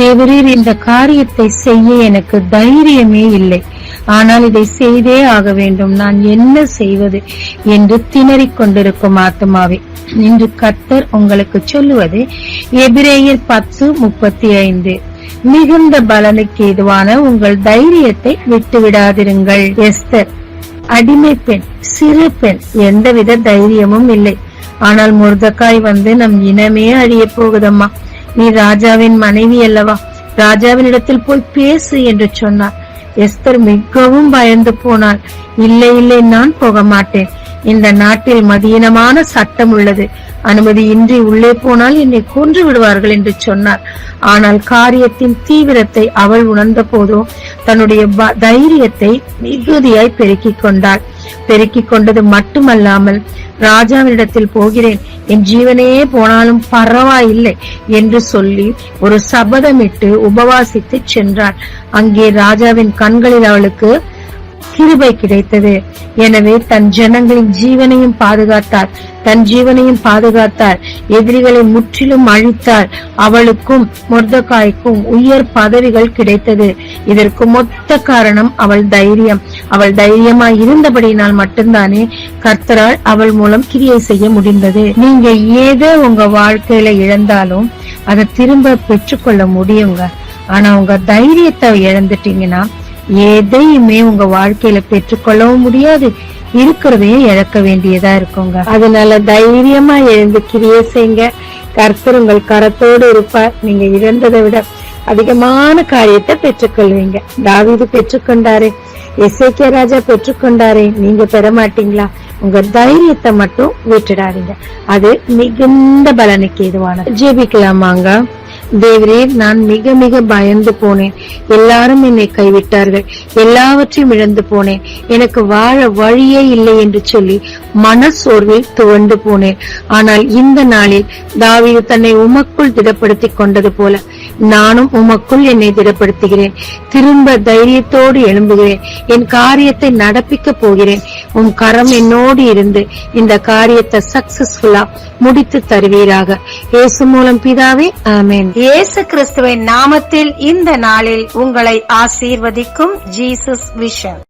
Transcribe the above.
தேவரீர், இந்த காரியத்தை செய்ய எனக்கு தைரியமே இல்லை. ஆனால் இதை செய்தே ஆக வேண்டும். நான் என்ன செய்வது என்று திணறிக் கொண்டிருக்கும் ஆத்மாவே, இன்று கர்த்தர் உங்களுக்கு சொல்லுவது எபிரேயர் 10:35, மிகுந்த பலனுக்கு ஏதுவான உங்கள் தைரியத்தை விட்டுவிடாதிருங்கள். எஸ்தர் அடிமை பெண், சிறு பெண், எந்தவித தைரியமும் இல்லை. ஆனால் மொர்தெகாய் வந்து நம் இனமே அழிய போகுதம்மா, நீ ராஜாவின் மனைவி அல்லவா, ராஜாவினிடத்தில் போய் பேசு என்று சொன்னார். எஸ்தர் மிகவும் பயந்து போனாள். இல்லை இல்லை, நான் போக மாட்டேன். இந்த நாட்டில் மதீனமான சட்டம் உள்ளது. அனுமதியின்றி உள்ளே போனால் என்னை கொன்று விடுவார்கள் என்று சொன்னார். ஆனால் காரியத்தின் தீவிரத்தை அவள் உணர்ந்த போதோ தன்னுடைய தைரியத்தை மிகுதியாய் பெருக்கிக் கொண்டாள். பெருக்கிக் கொண்டது மட்டுமல்லாமல், ராஜாவினிடத்தில் போகிறேன், என் ஜீவனே போனாலும் பரவாயில்லை என்று சொல்லி ஒரு சபதமிட்டு உபவாசித்து சென்றாள். அங்கே ராஜாவின் கண்களில் அவளுக்கு கிருபை கிடைத்தது. எனவே தன் ஜனங்களின் ஜீவனையும் பாதுகாத்தார், தன் ஜீவனையும் பாதுகாத்தார், எதிரிகளை முற்றிலும் அழித்தார். அவளுக்கும் மொர்தெகாய்க்கும் உயர் பதவிகள் கிடைத்தது. இதற்கு மொத்த காரணம் அவள் தைரியம். அவள் தைரியமாய் இருந்தபடியினால் மட்டும்தானே கர்த்தரால் அவள் மூலம் கிரியை செய்ய முடிந்தது. நீங்க ஏதோ உங்க வாழ்க்கையில இழந்தாலும் அதை திரும்ப பெற்றுக்கொள்ள முடியுங்க. ஆனா உங்க தைரியத்தை இழந்துட்டீங்கன்னா எதையுமே உங்க வாழ்க்கையில பெற்றுக்கொள்ளவும் முடியாது, இருக்கிறதையும் இழக்க வேண்டியதா இருக்குங்க. அதனால தைரியமா எழுந்து கிரியை செய்யுங்க. கர்த்தர் உங்கள் கரத்தோடு இருப்பார். நீங்க இழந்ததை விட அதிகமான காரியத்தை பெற்றுக்கொள்வீங்க. தாவீது பெற்றுக்கொண்டாரே, எசேக்கியா ராஜா பெற்றுக்கொண்டாரே, நீங்க பெற மாட்டீங்களா? உங்க தைரியத்தை மட்டும் விட்டுடாதீங்க. அது மிகுந்த பலனுக்கு ஏதுவானது. ஜெபிக்கலாமாங்க. தேவரீர், நான் மிக மிக பயந்து போனேன். எல்லாரும் என்னை கைவிட்டார்கள், எல்லாவற்றையும் இழந்து போனேன், எனக்கு வாழ வழியே இல்லை என்று சொல்லி மனசோர்வில் துவண்டு போனேன். ஆனால் இந்த நாளில் தாவீது தன்னை உமக்குள் திடப்படுத்திக் கொண்டது போல நானும் உமக்குள் என்னை திடப்படுத்துகிறேன். திரும்ப தைரியத்தோடு எழும்புகிறேன். என் காரியத்தை நடப்பிக்க போகிறேன். உன் கரம் என்னோடு இருந்து இந்த காரியத்தை சக்சஸ்ஃபுல்லா முடித்து தருவீராக. இயேசு மூலம் பிதாவே, ஆமென். இயேசு கிறிஸ்துவின் நாமத்தில் இந்த நாளில் உங்களை ஆசீர்வதிக்கும் ஜீசஸ் விஷன்.